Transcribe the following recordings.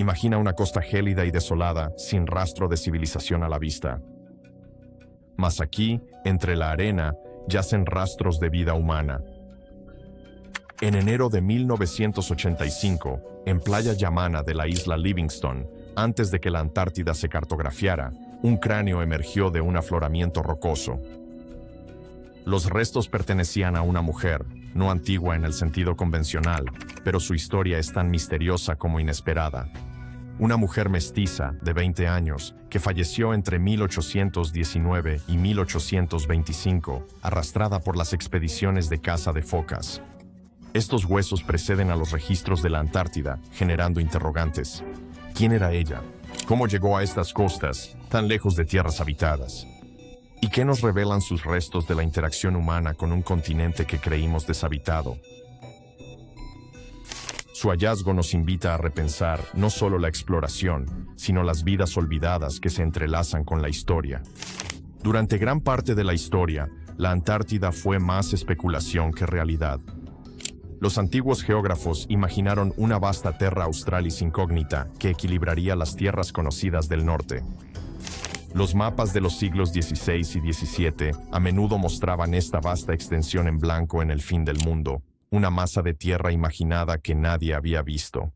Imagina una costa gélida y desolada, sin rastro de civilización a la vista. Mas aquí, entre la arena, yacen rastros de vida humana. En enero de 1985, en Playa Yamana de la isla Livingston, antes de que la Antártida se cartografiara, un cráneo emergió de un afloramiento rocoso. Los restos pertenecían a una mujer, no antigua en el sentido convencional, pero su historia es tan misteriosa como inesperada. Una mujer mestiza, de 20 años, que falleció entre 1819 y 1825, arrastrada por las expediciones de caza de focas. Estos huesos preceden a los registros de la Antártida, generando interrogantes. ¿Quién era ella? ¿Cómo llegó a estas costas, tan lejos de tierras habitadas? ¿Y qué nos revelan sus restos de la interacción humana con un continente que creímos deshabitado? Su hallazgo nos invita a repensar no solo la exploración, sino las vidas olvidadas que se entrelazan con la historia. Durante gran parte de la historia, la Antártida fue más especulación que realidad. Los antiguos geógrafos imaginaron una vasta terra australis incógnita que equilibraría las tierras conocidas del norte. Los mapas de los siglos XVI y XVII a menudo mostraban esta vasta extensión en blanco en el fin del mundo, una masa de tierra imaginada que nadie había visto.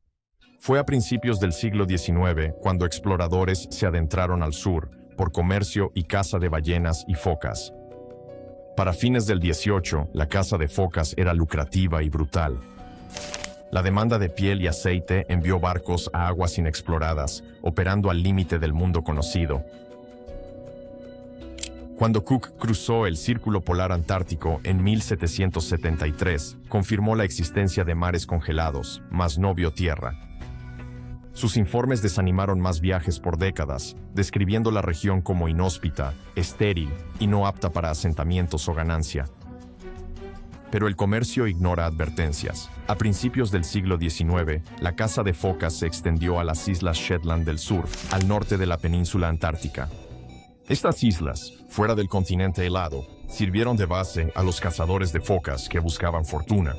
Fue a principios del siglo XIX cuando exploradores se adentraron al sur por comercio y caza de ballenas y focas. Para fines del XVIII, la caza de focas era lucrativa y brutal. La demanda de piel y aceite envió barcos a aguas inexploradas, operando al límite del mundo conocido. Cuando Cook cruzó el Círculo Polar Antártico en 1773, confirmó la existencia de mares congelados, mas no vio tierra. Sus informes desanimaron más viajes por décadas, describiendo la región como inhóspita, estéril y no apta para asentamientos o ganancia. Pero el comercio ignora advertencias. A principios del siglo XIX, la caza de focas se extendió a las islas Shetland del sur, al norte de la península antártica. Estas islas, fuera del continente helado, sirvieron de base a los cazadores de focas que buscaban fortuna.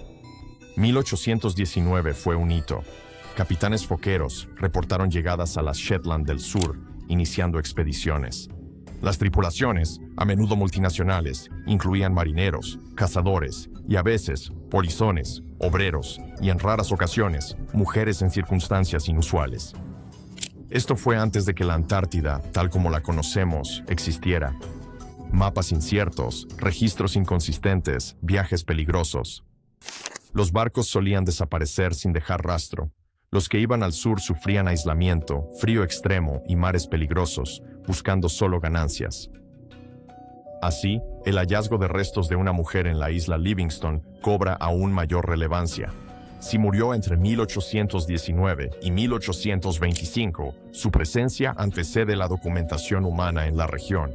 1819 fue un hito. Capitanes foqueros reportaron llegadas a las Shetland del sur, iniciando expediciones. Las tripulaciones, a menudo multinacionales, incluían marineros, cazadores y a veces polizones, obreros y en raras ocasiones, mujeres en circunstancias inusuales. Esto fue antes de que la Antártida, tal como la conocemos, existiera. Mapas inciertos, registros inconsistentes, viajes peligrosos. Los barcos solían desaparecer sin dejar rastro. Los que iban al sur sufrían aislamiento, frío extremo y mares peligrosos, buscando solo ganancias. Así, el hallazgo de restos de una mujer en la isla Livingston cobra aún mayor relevancia. Si murió entre 1819 y 1825, su presencia antecede la documentación humana en la región.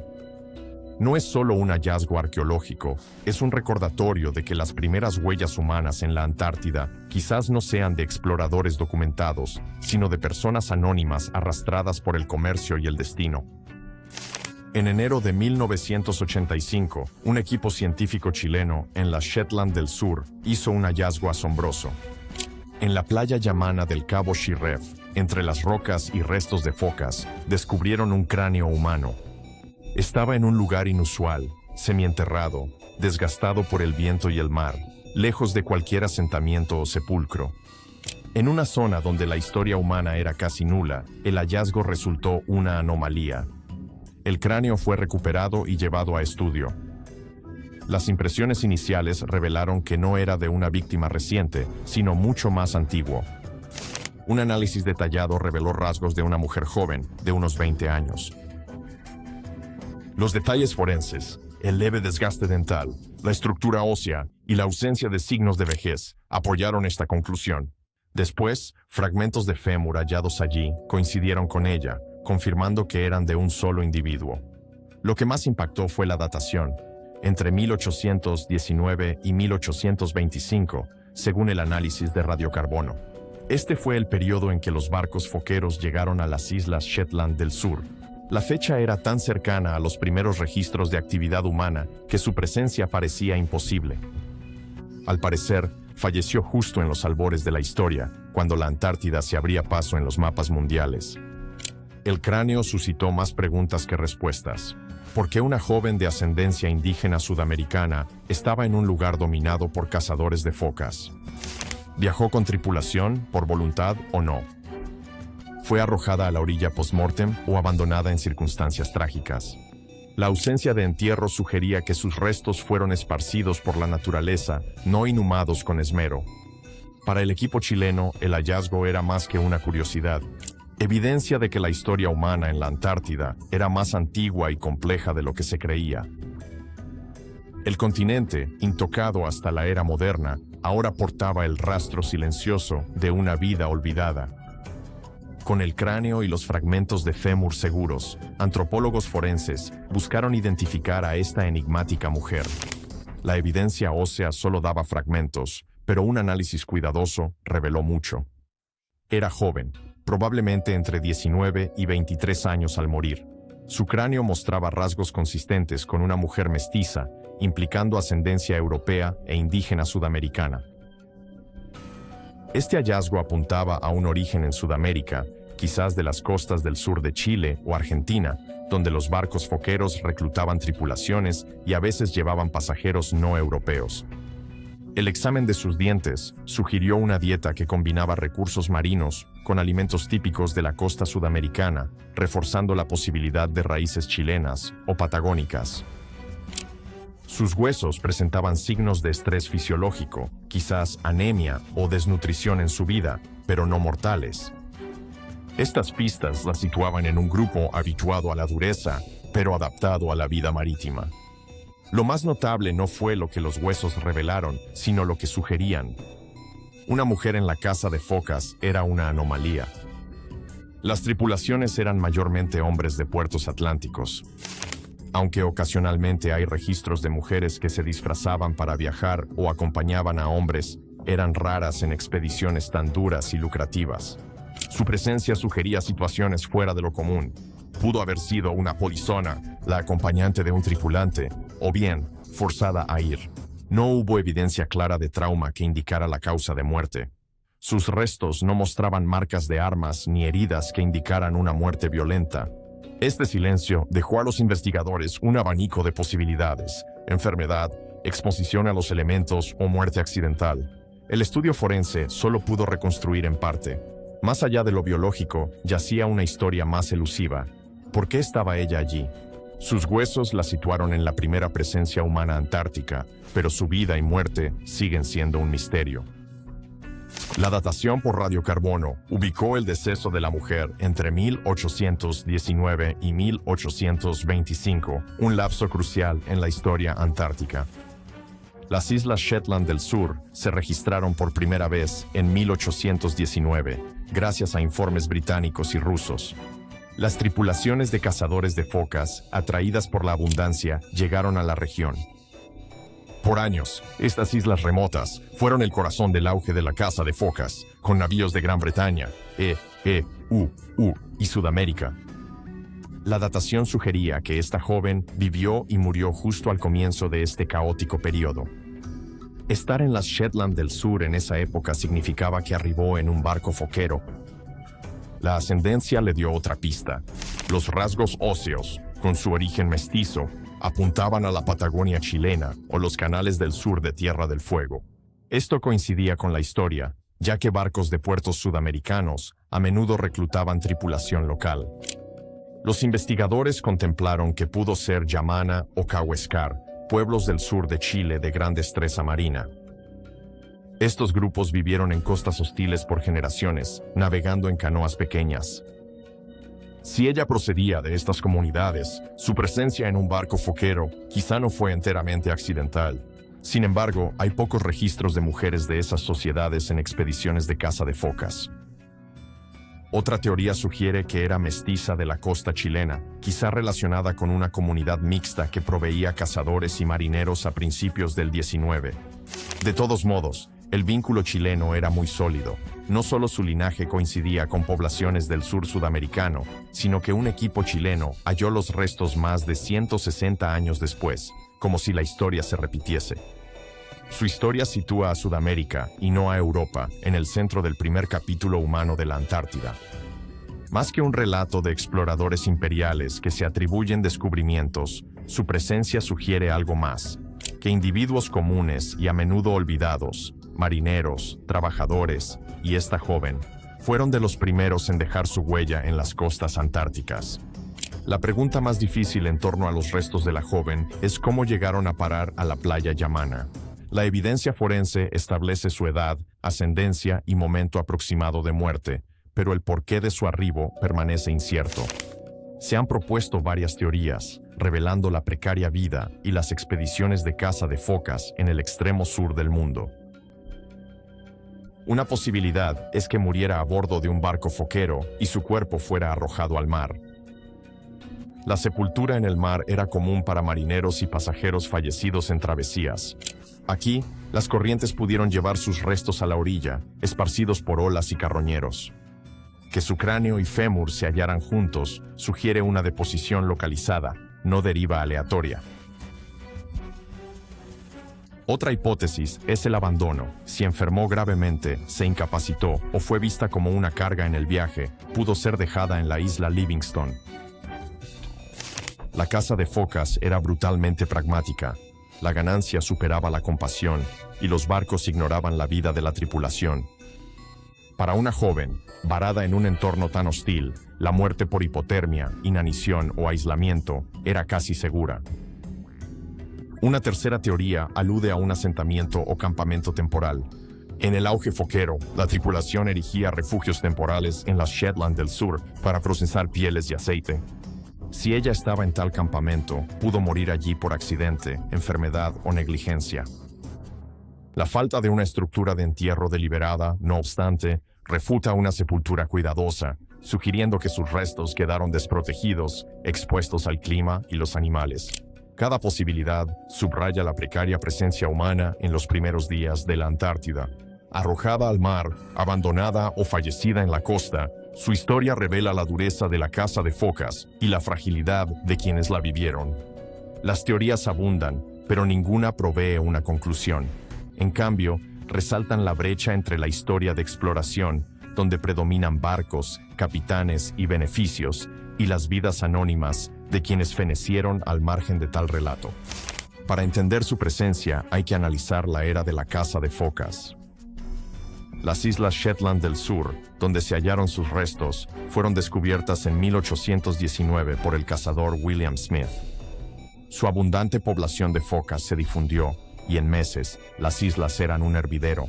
No es solo un hallazgo arqueológico, es un recordatorio de que las primeras huellas humanas en la Antártida quizás no sean de exploradores documentados, sino de personas anónimas arrastradas por el comercio y el destino. En enero de 1985, un equipo científico chileno en las Shetland del Sur hizo un hallazgo asombroso. En la playa Yamana del Cabo Shirreff, entre las rocas y restos de focas, descubrieron un cráneo humano. Estaba en un lugar inusual, semienterrado, desgastado por el viento y el mar, lejos de cualquier asentamiento o sepulcro. En una zona donde la historia humana era casi nula, el hallazgo resultó una anomalía. El cráneo fue recuperado y llevado a estudio. Las impresiones iniciales revelaron que no era de una víctima reciente, sino mucho más antiguo. Un análisis detallado reveló rasgos de una mujer joven, de unos 20 años. Los detalles forenses, el leve desgaste dental, la estructura ósea y la ausencia de signos de vejez apoyaron esta conclusión. Después, fragmentos de fémur hallados allí coincidieron con ella, confirmando que eran de un solo individuo. Lo que más impactó fue la datación, entre 1819 y 1825, según el análisis de radiocarbono. Este fue el periodo en que los barcos foqueros llegaron a las islas Shetland del Sur. La fecha era tan cercana a los primeros registros de actividad humana que su presencia parecía imposible. Al parecer, falleció justo en los albores de la historia, cuando la Antártida se abría paso en los mapas mundiales. El cráneo suscitó más preguntas que respuestas. ¿Por qué una joven de ascendencia indígena sudamericana estaba en un lugar dominado por cazadores de focas? ¿Viajó con tripulación, por voluntad o no? ¿Fue arrojada a la orilla post-mortem o abandonada en circunstancias trágicas? La ausencia de entierro sugería que sus restos fueron esparcidos por la naturaleza, no inhumados con esmero. Para el equipo chileno, el hallazgo era más que una curiosidad, evidencia de que la historia humana en la Antártida era más antigua y compleja de lo que se creía. El continente, intocado hasta la era moderna, ahora portaba el rastro silencioso de una vida olvidada. Con el cráneo y los fragmentos de fémur seguros, antropólogos forenses buscaron identificar a esta enigmática mujer. La evidencia ósea solo daba fragmentos, pero un análisis cuidadoso reveló mucho. Era joven, probablemente entre 19 y 23 años al morir. Su cráneo mostraba rasgos consistentes con una mujer mestiza, implicando ascendencia europea e indígena sudamericana. Este hallazgo apuntaba a un origen en Sudamérica, quizás de las costas del sur de Chile o Argentina, donde los barcos foqueros reclutaban tripulaciones y a veces llevaban pasajeros no europeos. El examen de sus dientes sugirió una dieta que combinaba recursos marinos con alimentos típicos de la costa sudamericana, reforzando la posibilidad de raíces chilenas o patagónicas. Sus huesos presentaban signos de estrés fisiológico, quizás anemia o desnutrición en su vida, pero no mortales. Estas pistas la situaban en un grupo habituado a la dureza, pero adaptado a la vida marítima. Lo más notable no fue lo que los huesos revelaron, sino lo que sugerían. Una mujer en la caza de focas era una anomalía. Las tripulaciones eran mayormente hombres de puertos atlánticos. Aunque ocasionalmente hay registros de mujeres que se disfrazaban para viajar o acompañaban a hombres, eran raras en expediciones tan duras y lucrativas. Su presencia sugería situaciones fuera de lo común. Pudo haber sido una polizona, la acompañante de un tripulante, o bien, forzada a ir. No hubo evidencia clara de trauma que indicara la causa de muerte. Sus restos no mostraban marcas de armas ni heridas que indicaran una muerte violenta. Este silencio dejó a los investigadores un abanico de posibilidades: enfermedad, exposición a los elementos o muerte accidental. El estudio forense solo pudo reconstruir en parte. Más allá de lo biológico, yacía una historia más elusiva. ¿Por qué estaba ella allí? Sus huesos la situaron en la primera presencia humana antártica, pero su vida y muerte siguen siendo un misterio. La datación por radiocarbono ubicó el deceso de la mujer entre 1819 y 1825, un lapso crucial en la historia antártica. Las islas Shetland del Sur se registraron por primera vez en 1819, gracias a informes británicos y rusos. Las tripulaciones de cazadores de focas, atraídas por la abundancia, llegaron a la región. Por años, estas islas remotas fueron el corazón del auge de la caza de focas, con navíos de Gran Bretaña, EU y Sudamérica. La datación sugería que esta joven vivió y murió justo al comienzo de este caótico periodo. Estar en las Shetland del Sur en esa época significaba que arribó en un barco foquero. La ascendencia le dio otra pista. Los rasgos óseos, con su origen mestizo, apuntaban a la Patagonia chilena o los canales del sur de Tierra del Fuego. Esto coincidía con la historia, ya que barcos de puertos sudamericanos a menudo reclutaban tripulación local. Los investigadores contemplaron que pudo ser Yamana o Cahuéscar, pueblos del sur de Chile de gran destreza marina. Estos grupos vivieron en costas hostiles por generaciones, navegando en canoas pequeñas. Si ella procedía de estas comunidades, su presencia en un barco foquero quizá no fue enteramente accidental. Sin embargo, hay pocos registros de mujeres de esas sociedades en expediciones de caza de focas. Otra teoría sugiere que era mestiza de la costa chilena, quizá relacionada con una comunidad mixta que proveía cazadores y marineros a principios del 19. De todos modos, el vínculo chileno era muy sólido. No solo su linaje coincidía con poblaciones del sur sudamericano, sino que un equipo chileno halló los restos más de 160 años después, como si la historia se repitiese. Su historia sitúa a Sudamérica, y no a Europa, en el centro del primer capítulo humano de la Antártida. Más que un relato de exploradores imperiales que se atribuyen descubrimientos, su presencia sugiere algo más, que individuos comunes y a menudo olvidados, marineros, trabajadores y esta joven, fueron de los primeros en dejar su huella en las costas antárticas. La pregunta más difícil en torno a los restos de la joven es cómo llegaron a parar a la playa Yamana. La evidencia forense establece su edad, ascendencia y momento aproximado de muerte, pero el porqué de su arribo permanece incierto. Se han propuesto varias teorías, revelando la precaria vida y las expediciones de caza de focas en el extremo sur del mundo. Una posibilidad es que muriera a bordo de un barco foquero y su cuerpo fuera arrojado al mar. La sepultura en el mar era común para marineros y pasajeros fallecidos en travesías. Aquí, las corrientes pudieron llevar sus restos a la orilla, esparcidos por olas y carroñeros. Que su cráneo y fémur se hallaran juntos sugiere una deposición localizada, no deriva aleatoria. Otra hipótesis es el abandono. Si enfermó gravemente, se incapacitó o fue vista como una carga en el viaje, pudo ser dejada en la isla Livingston. La caza de focas era brutalmente pragmática. La ganancia superaba la compasión y los barcos ignoraban la vida de la tripulación. Para una joven, varada en un entorno tan hostil, la muerte por hipotermia, inanición o aislamiento era casi segura. Una tercera teoría alude a un asentamiento o campamento temporal. En el auge foquero, la tripulación erigía refugios temporales en las Shetland del Sur para procesar pieles y aceite. Si ella estaba en tal campamento, pudo morir allí por accidente, enfermedad o negligencia. La falta de una estructura de entierro deliberada, no obstante, refuta una sepultura cuidadosa, sugiriendo que sus restos quedaron desprotegidos, expuestos al clima y los animales. Cada posibilidad subraya la precaria presencia humana en los primeros días de la Antártida. Arrojada al mar, abandonada o fallecida en la costa, su historia revela la dureza de la caza de focas y la fragilidad de quienes la vivieron. Las teorías abundan, pero ninguna provee una conclusión. En cambio, resaltan la brecha entre la historia de exploración, donde predominan barcos, capitanes y beneficios, y las vidas anónimas de quienes fenecieron al margen de tal relato. Para entender su presencia, hay que analizar la era de la caza de focas. Las islas Shetland del Sur, donde se hallaron sus restos, fueron descubiertas en 1819 por el cazador William Smith. Su abundante población de focas se difundió, y en meses, las islas eran un hervidero.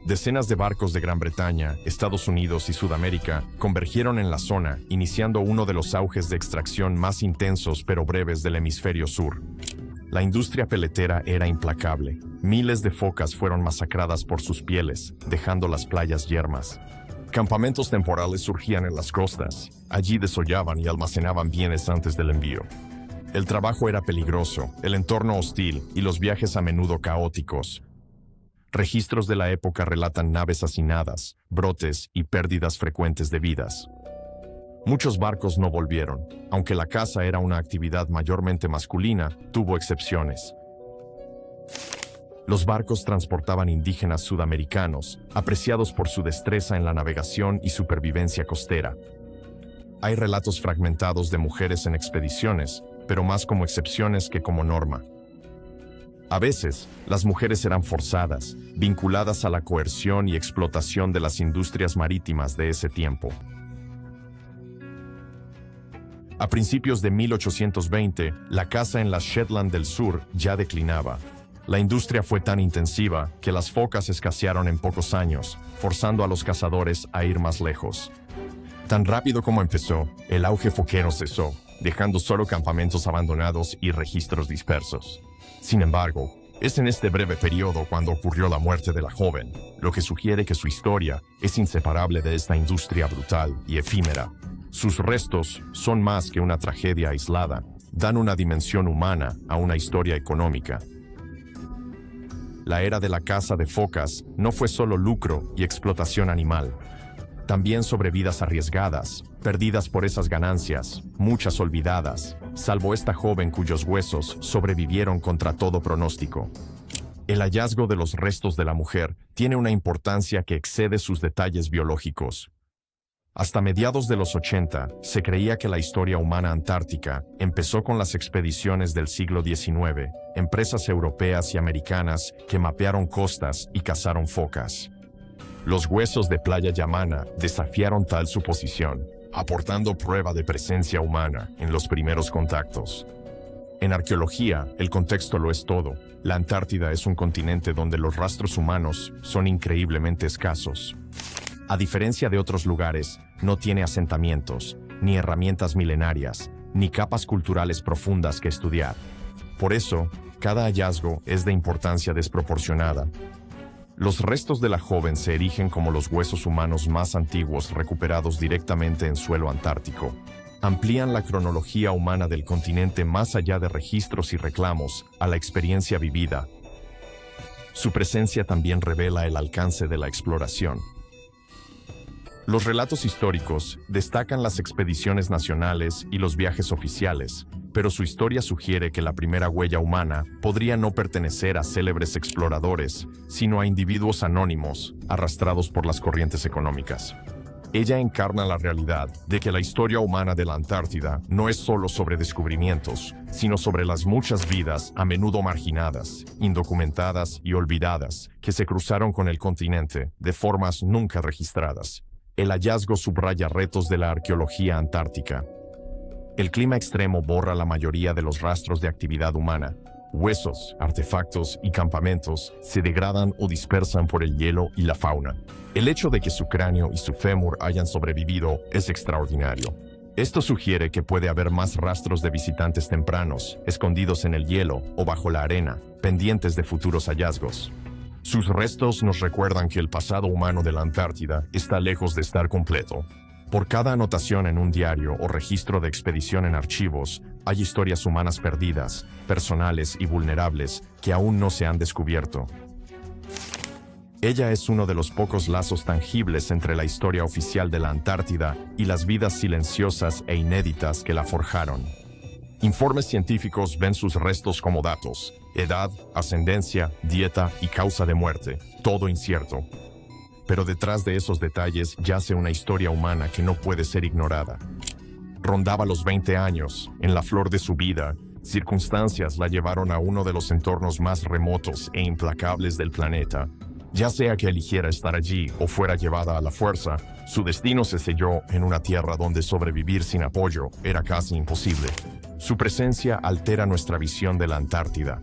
Decenas de barcos de Gran Bretaña, Estados Unidos y Sudamérica convergieron en la zona, iniciando uno de los auges de extracción más intensos pero breves del hemisferio sur. La industria peletera era implacable. Miles de focas fueron masacradas por sus pieles, dejando las playas yermas. Campamentos temporales surgían en las costas. Allí desollaban y almacenaban bienes antes del envío. El trabajo era peligroso, el entorno hostil y los viajes a menudo caóticos. Registros de la época relatan naves hacinadas, brotes y pérdidas frecuentes de vidas. Muchos barcos no volvieron. Aunque la caza era una actividad mayormente masculina, tuvo excepciones. Los barcos transportaban indígenas sudamericanos, apreciados por su destreza en la navegación y supervivencia costera. Hay relatos fragmentados de mujeres en expediciones, pero más como excepciones que como norma. A veces, las mujeres eran forzadas, vinculadas a la coerción y explotación de las industrias marítimas de ese tiempo. A principios de 1820, la caza en las Shetland del Sur ya declinaba. La industria fue tan intensiva que las focas escasearon en pocos años, forzando a los cazadores a ir más lejos. Tan rápido como empezó, el auge foquero cesó, dejando solo campamentos abandonados y registros dispersos. Sin embargo, es en este breve periodo cuando ocurrió la muerte de la joven, lo que sugiere que su historia es inseparable de esta industria brutal y efímera. Sus restos son más que una tragedia aislada, dan una dimensión humana a una historia económica. La era de la caza de focas no fue solo lucro y explotación animal. También sobre vidas arriesgadas, perdidas por esas ganancias, muchas olvidadas, salvo esta joven cuyos huesos sobrevivieron contra todo pronóstico. El hallazgo de los restos de la mujer tiene una importancia que excede sus detalles biológicos. Hasta mediados de los 80, se creía que la historia humana antártica empezó con las expediciones del siglo XIX, empresas europeas y americanas que mapearon costas y cazaron focas. Los huesos de Playa Yamana desafiaron tal suposición, aportando prueba de presencia humana en los primeros contactos. En arqueología, el contexto lo es todo. La Antártida es un continente donde los rastros humanos son increíblemente escasos. A diferencia de otros lugares, no tiene asentamientos, ni herramientas milenarias, ni capas culturales profundas que estudiar. Por eso, cada hallazgo es de importancia desproporcionada. Los restos de la joven se erigen como los huesos humanos más antiguos recuperados directamente en suelo antártico. Amplían la cronología humana del continente más allá de registros y reclamos a la experiencia vivida. Su presencia también revela el alcance de la exploración. Los relatos históricos destacan las expediciones nacionales y los viajes oficiales, pero su historia sugiere que la primera huella humana podría no pertenecer a célebres exploradores, sino a individuos anónimos, arrastrados por las corrientes económicas. Ella encarna la realidad de que la historia humana de la Antártida no es solo sobre descubrimientos, sino sobre las muchas vidas a menudo marginadas, indocumentadas y olvidadas que se cruzaron con el continente de formas nunca registradas. El hallazgo subraya retos de la arqueología antártica. El clima extremo borra la mayoría de los rastros de actividad humana. Huesos, artefactos y campamentos se degradan o dispersan por el hielo y la fauna. El hecho de que su cráneo y su fémur hayan sobrevivido es extraordinario. Esto sugiere que puede haber más rastros de visitantes tempranos, escondidos en el hielo o bajo la arena, pendientes de futuros hallazgos. Sus restos nos recuerdan que el pasado humano de la Antártida está lejos de estar completo. Por cada anotación en un diario o registro de expedición en archivos, hay historias humanas perdidas, personales y vulnerables que aún no se han descubierto. Ella es uno de los pocos lazos tangibles entre la historia oficial de la Antártida y las vidas silenciosas e inéditas que la forjaron. Informes científicos ven sus restos como datos: edad, ascendencia, dieta y causa de muerte, todo incierto. Pero detrás de esos detalles yace una historia humana que no puede ser ignorada. Rondaba los 20 años, en la flor de su vida. Circunstancias la llevaron a uno de los entornos más remotos e implacables del planeta. Ya sea que eligiera estar allí o fuera llevada a la fuerza, su destino se selló en una tierra donde sobrevivir sin apoyo era casi imposible. Su presencia altera nuestra visión de la Antártida.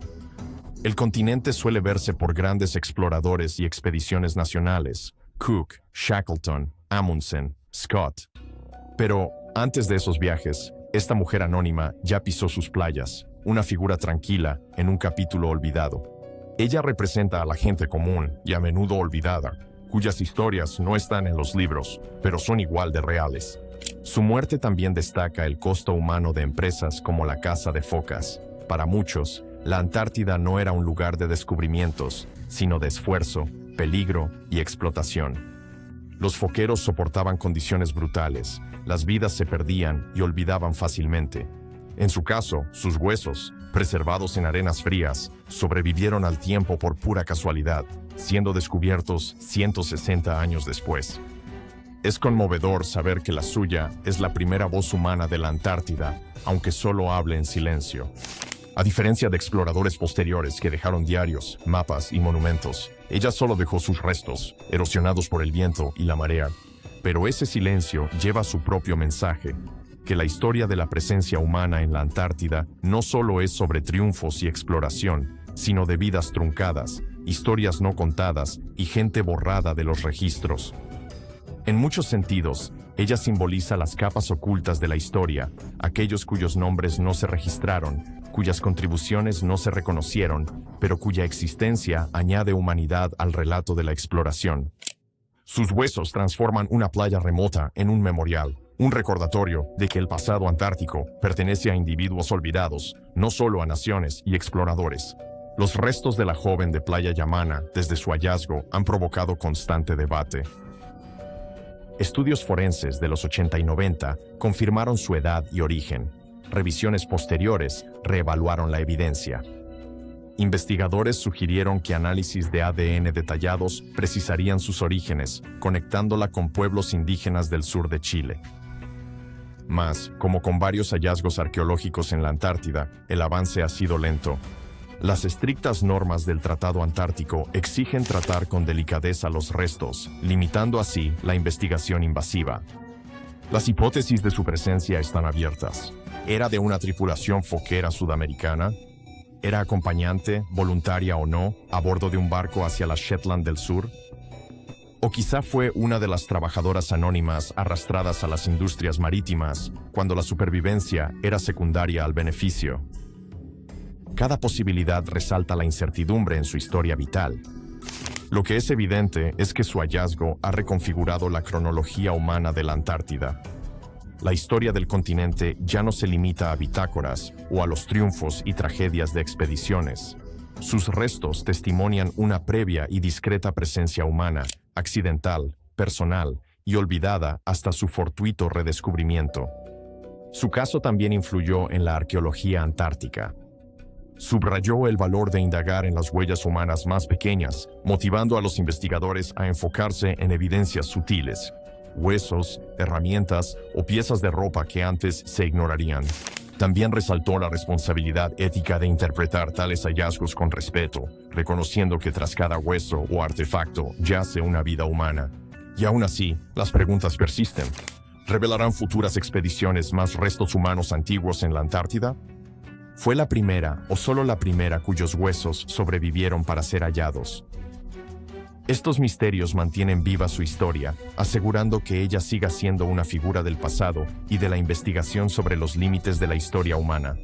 El continente suele verse por grandes exploradores y expediciones nacionales: Cook, Shackleton, Amundsen, Scott. Pero antes de esos viajes, esta mujer anónima ya pisó sus playas, una figura tranquila en un capítulo olvidado. Ella representa a la gente común y a menudo olvidada, cuyas historias no están en los libros, pero son igual de reales. Su muerte también destaca el costo humano de empresas como la caza de focas. Para muchos, la Antártida no era un lugar de descubrimientos, sino de esfuerzo, peligro y explotación. Los foqueros soportaban condiciones brutales, las vidas se perdían y olvidaban fácilmente. En su caso, sus huesos, preservados en arenas frías, sobrevivieron al tiempo por pura casualidad, siendo descubiertos 160 años después. Es conmovedor saber que la suya es la primera voz humana de la Antártida, aunque solo hable en silencio. A diferencia de exploradores posteriores que dejaron diarios, mapas y monumentos, ella solo dejó sus restos, erosionados por el viento y la marea. Pero ese silencio lleva su propio mensaje: que la historia de la presencia humana en la Antártida no solo es sobre triunfos y exploración, sino de vidas truncadas, historias no contadas y gente borrada de los registros. En muchos sentidos, ella simboliza las capas ocultas de la historia, aquellos cuyos nombres no se registraron, cuyas contribuciones no se reconocieron, pero cuya existencia añade humanidad al relato de la exploración. Sus huesos transforman una playa remota en un memorial, un recordatorio de que el pasado antártico pertenece a individuos olvidados, no solo a naciones y exploradores. Los restos de la joven de Playa Yamana, desde su hallazgo, han provocado constante debate. Estudios forenses de los 80 y 90 confirmaron su edad y origen. Revisiones posteriores reevaluaron la evidencia. investigadores sugirieron que análisis de ADN detallados precisarían sus orígenes, conectándola con pueblos indígenas del sur de Chile. Mas, como con varios hallazgos arqueológicos en la Antártida, el avance ha sido lento. Las estrictas normas del Tratado Antártico exigen tratar con delicadeza los restos, limitando así la investigación invasiva. Las hipótesis de su presencia están abiertas. ¿Era de una tripulación foquera sudamericana? ¿Era acompañante, voluntaria o no, a bordo de un barco hacia las Shetland del Sur? ¿O quizá fue una de las trabajadoras anónimas arrastradas a las industrias marítimas cuando la supervivencia era secundaria al beneficio? Cada posibilidad resalta la incertidumbre en su historia vital. Lo que es evidente es que su hallazgo ha reconfigurado la cronología humana de la Antártida. La historia del continente ya no se limita a bitácoras o a los triunfos y tragedias de expediciones. Sus restos testimonian una previa y discreta presencia humana, accidental, personal y olvidada hasta su fortuito redescubrimiento. Su caso también influyó en la arqueología antártica. Subrayó el valor de indagar en las huellas humanas más pequeñas, motivando a los investigadores a enfocarse en evidencias sutiles, huesos, herramientas o piezas de ropa que antes se ignorarían. También resaltó la responsabilidad ética de interpretar tales hallazgos con respeto, reconociendo que tras cada hueso o artefacto yace una vida humana. Y aún así, las preguntas persisten. ¿Revelarán futuras expediciones más restos humanos antiguos en la Antártida? ¿Fue la primera o solo la primera cuyos huesos sobrevivieron para ser hallados? Estos misterios mantienen viva su historia, asegurando que ella siga siendo una figura del pasado y de la investigación sobre los límites de la historia humana.